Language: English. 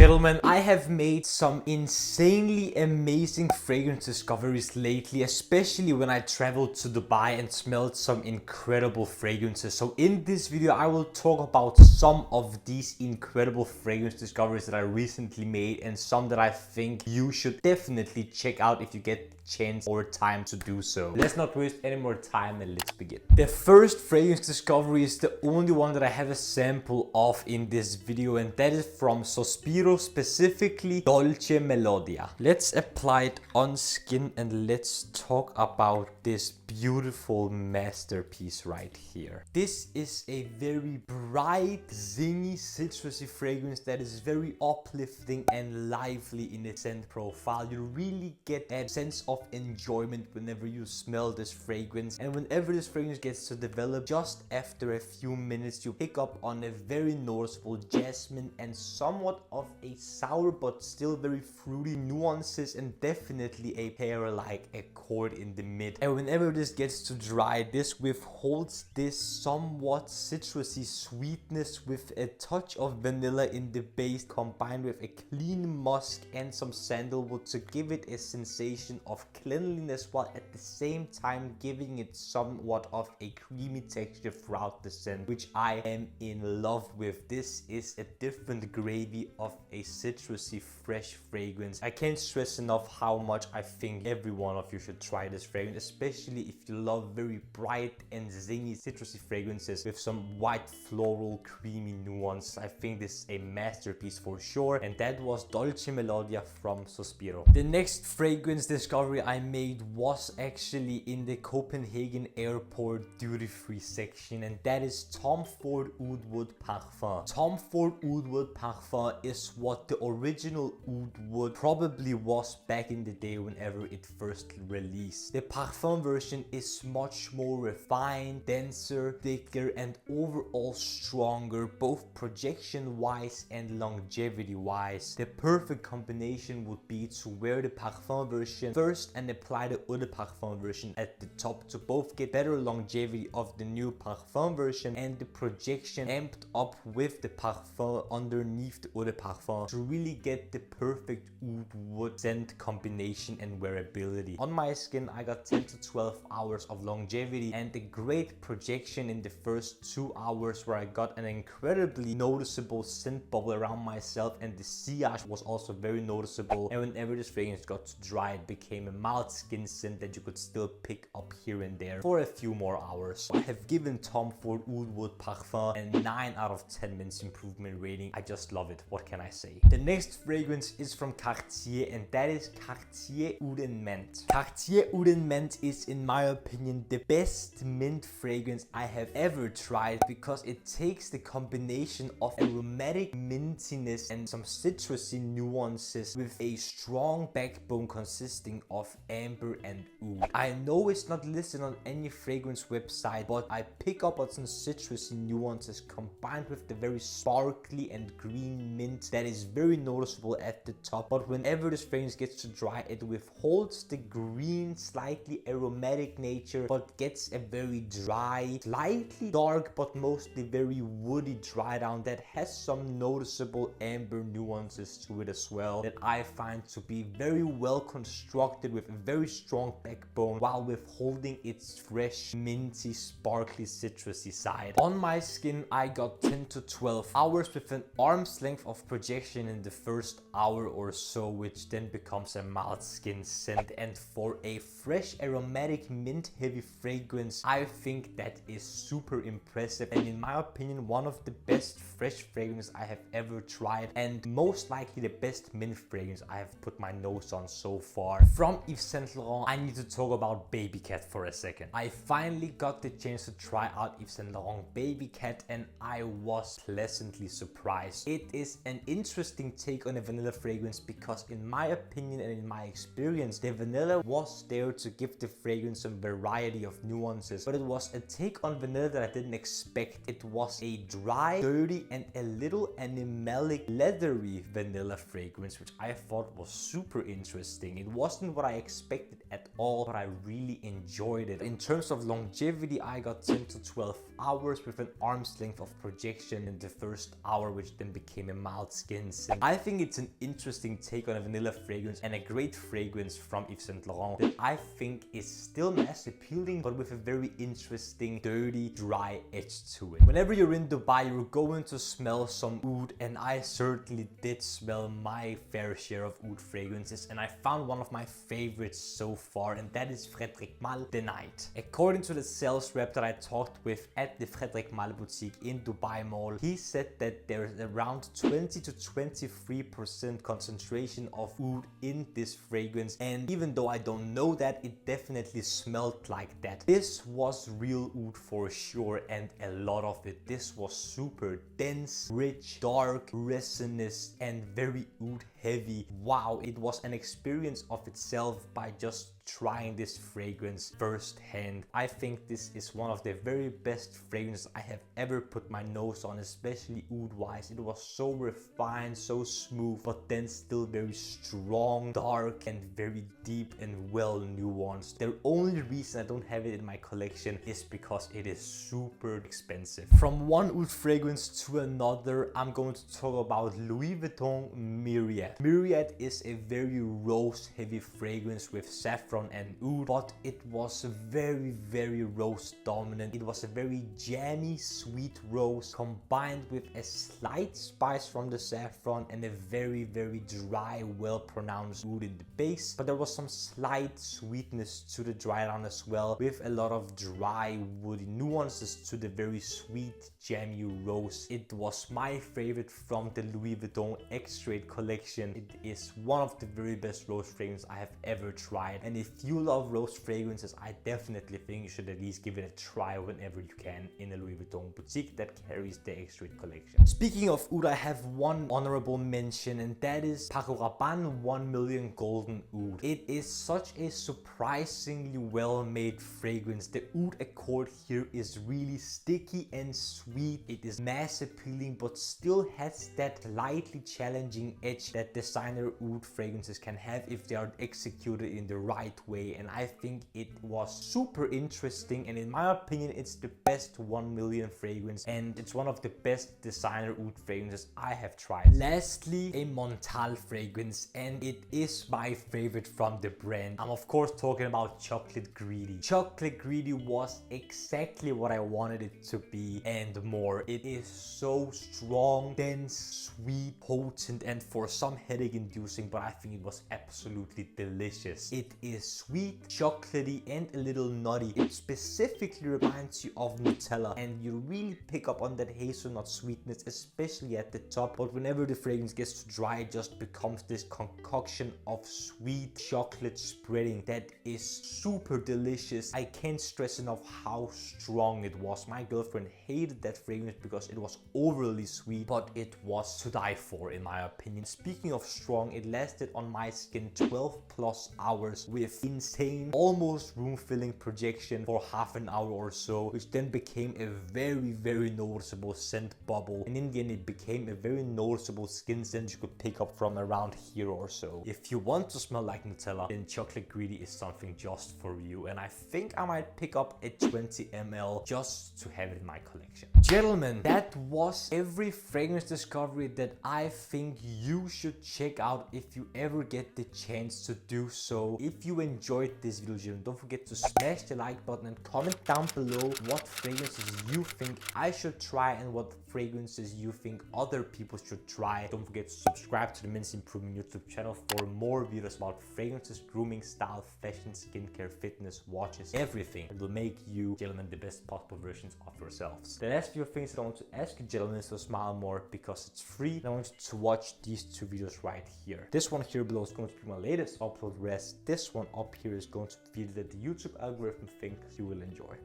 gentlemen, I have made some insanely amazing fragrance discoveries lately, especially when I traveled to Dubai and smelled some incredible fragrances. So in this video, I will talk about some of these incredible fragrance discoveries that I recently made and some that I think you should definitely check out if you get chance or time to do so. Let's not waste any more time and let's begin. The first fragrance discovery is the only one that I have a sample of in this video, and that is from Sospiro, specifically Dolce Melodia. Let's apply it on skin and let's talk about this beautiful masterpiece right here. This is a very bright, zingy, citrusy fragrance that is very uplifting and lively in its scent profile. You really get that sense of enjoyment whenever you smell this fragrance, and whenever this fragrance gets to develop, just after a few minutes you pick up on a very noticeable jasmine and somewhat of a sour but still very fruity nuances, and definitely a pear like accord in the mid. And whenever this gets to dry, this withholds this somewhat citrusy sweetness with a touch of vanilla in the base, combined with a clean musk and some sandalwood to give it a sensation of cleanliness, while at the same time giving it somewhat of a creamy texture throughout the scent, which I am in love with. This is a different gravy of a citrusy fresh fragrance. I can't stress enough how much I think every one of you should try this fragrance, especially if you love very bright and zingy citrusy fragrances with some white floral creamy nuance. I think this is a masterpiece for sure, and that was Dolce Melodia from Sospiro. The next fragrance discovery I made was actually in the Copenhagen airport duty-free section, and that is Tom Ford Oud Parfum. Tom Ford Oud Parfum is what the original Oud probably was back in the day whenever it first released. The Parfum version is much more refined, denser, thicker, and overall stronger, both projection wise and longevity wise. The perfect combination would be to wear the Parfum version first and apply the Eau de Parfum version at the top to both get better longevity of the new Parfum version and the projection amped up with the Parfum underneath the Eau de Parfum to really get the perfect oud scent combination and wearability. On my skin, I got 10 to 12 hours of longevity and a great projection in the first 2 hours, where I got an incredibly noticeable scent bubble around myself, and the sillage was also very noticeable. And whenever this fragrance got to dry, it became a mild skin scent that you could still pick up here and there for a few more hours. I have given Tom Ford Oud Parfum a 9 out of 10 minutes improvement rating. I just love it. What can I say? The next fragrance is from Cartier, and that is Cartier Oud Menthe. Cartier Oud Menthe is, in my opinion, the best mint fragrance I have ever tried, because it takes the combination of aromatic mintiness and some citrusy nuances with a strong backbone consisting of amber and oud. I know it's not listed on any fragrance website, but I pick up on some citrusy nuances combined with the very sparkly and green mint that is very noticeable at the top. But whenever this fragrance gets to dry, it withholds the green, slightly aromatic nature, but gets a very dry, slightly dark, but mostly very woody dry down that has some noticeable amber nuances to it as well, that I find to be very well constructed with a very strong backbone while withholding its fresh, minty, sparkly, citrusy side. On my skin, I got 10 to 12 hours with an arm's length of projection in the first hour or so, which then becomes a mild skin scent. And for a fresh, aromatic, mint heavy fragrance, I think that is super impressive, and in my opinion, one of the best fresh fragrances I have ever tried, and most likely the best mint fragrance I have put my nose on so far. From Yves Saint Laurent, I need to talk about Babycat for a second. I finally got the chance to try out Yves Saint Laurent Babycat, and I was pleasantly surprised. It is an interesting take on a vanilla fragrance, because in my opinion and in my experience, the vanilla was there to give the fragrance some variety of nuances, but it was a take on vanilla that I didn't expect. It was a dry, dirty, and a little animalic, leathery vanilla fragrance, which I thought was super interesting. It wasn't what I expected at all, but I really enjoyed it. In terms of longevity, I got 10 to 12 hours with an arm's length of projection in the first hour, which then became a mild skin scent. I think it's an interesting take on a vanilla fragrance and a great fragrance from Yves Saint Laurent that I think is still mass appealing, but with a very interesting, dirty, dry edge to it. Whenever you're in Dubai, you're going to smell some oud, and I certainly did smell my fair share of oud fragrances, and I found one of my favorites so far, and that is Frederic Malle The Night. According to the sales rep that I talked with at the Frederic Malle boutique in Dubai Mall, he said that there is around 20 to 23% concentration of oud in this fragrance, and even though I don't know that, it definitely smelled like that. This was real oud for sure, and a lot of it. This was super dense, rich, dark, resinous, and very oud heavy. Wow, it was an experience of itself by just trying this fragrance firsthand. I think this is one of the very best fragrances I have ever put my nose on, especially oud wise. It was so refined, so smooth, but then still very strong, dark, and very deep and well nuanced. The only reason I don't have it in my collection is because it is super expensive. From one oud fragrance to another, I'm going to talk about Louis Vuitton Myriad. Myriad is a very rose heavy fragrance with saffron and oud, but it was very rose dominant. It was a very jammy sweet rose combined with a slight spice from the saffron and a very dry, well pronounced oud in the base, but there was some slight sweetness to the dry down as well, with a lot of dry woody nuances to the very sweet jammy rose. It was my favorite from the Louis Vuitton X-Rate collection. It is one of the very best rose fragrances I have ever tried, and if you love rose fragrances, I definitely think you should at least give it a try whenever you can in a Louis Vuitton boutique that carries the X-Rate collection. Speaking of oud, I have one honorable mention, and that is Paco Rabanne 1 Million Golden Oud. It is such a surprisingly well made fragrance. The oud accord here is really sticky and sweet. It is mass appealing, but still has that slightly challenging edge that designer oud fragrances can have if they are executed in the right way, and I think it was super interesting, and in my opinion it's the best 1 million fragrance, and it's one of the best designer oud fragrances I have tried. Lastly, a Montale fragrance, and it is my favorite from the brand. I'm of course talking about Chocolate Greedy. Chocolate Greedy was exactly what I wanted it to be and more. It is so strong, dense, sweet, potent, and for some headache inducing, but I think it was absolutely delicious. It is sweet, chocolatey, and a little nutty. It specifically reminds you of Nutella, and you really pick up on that hazelnut sweetness, especially at the top, but whenever the fragrance gets too dry, it just becomes this concoction of sweet chocolate spreading that is super delicious. I can't stress enough how strong it was. My girlfriend hated that fragrance because it was overly sweet, but it was to die for in my opinion. Speaking of strong, it lasted on my skin 12 plus hours with insane, almost room-filling projection for half an hour or so, which then became a very noticeable scent bubble, and in the end it became a very noticeable skin scent you could pick up from around here or so. If you want to smell like Nutella, then Chocolate Greedy is something just for you, and I think I might pick up a 20 ml just to have it in my collection. Gentlemen, that was every fragrance discovery that I think you should check out if you ever get the chance to do so. If you enjoyed this video, gentlemen, don't forget to smash the like button and comment down below what fragrances you think I should try and what fragrances you think other people should try. Don't forget to subscribe to the Men's Improvement YouTube channel for more videos about fragrances, grooming, style, fashion, skincare, fitness, watches, everything that will make you, gentlemen, the best possible versions of yourselves. The last few things that I want to ask you, gentlemen, is to smile more because it's free, and I want you to watch these two videos right here. This one here below is going to be my latest upload rest. This one up here is going to be that the YouTube algorithm thinks you will enjoy.